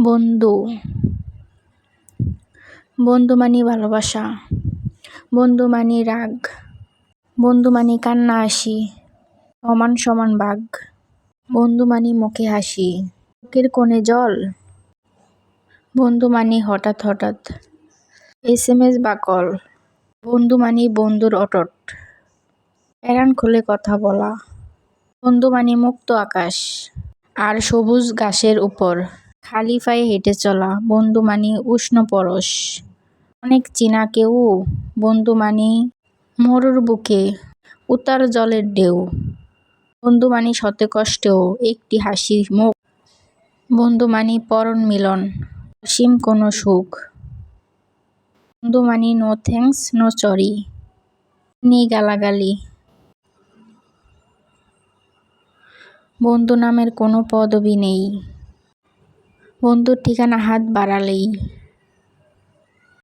বন্ধু। বন্ধু মানি ভালোবাসা, বন্ধু মানি রাগ, বন্ধু মানি কান্না আসি, সমান সমান বাঘ। বন্ধু মানি মুখে হাসি, চোখের কোণে জল। বন্ধু মানি হঠাৎ হঠাৎ SMS বা কল। বন্ধু মানি বন্ধুর অটট এরান খুলে কথা বলা। বন্ধু মানি মুক্ত আকাশ আর সবুজ ঘাসের উপর খালি পায়ে হেঁটে চলা। বন্ধু মানি উষ্ণ পরশ, অনেক চিনা কেউ। বন্ধু মানি মরুর বুকে উতার জলের ঢেউ। বন্ধু মানি শতে কষ্টেও একটি হাসি মুখ। বন্ধু মানি পরন মিলন, অসীম কোনো সুখ। বন্ধু মানি নো থ্যাঙ্কস নো সরি, নি গালাগালি। বন্ধু নামের কোনো পদবি নেই, বন্ধুর ঠিকানা হাত বাড়ালেই।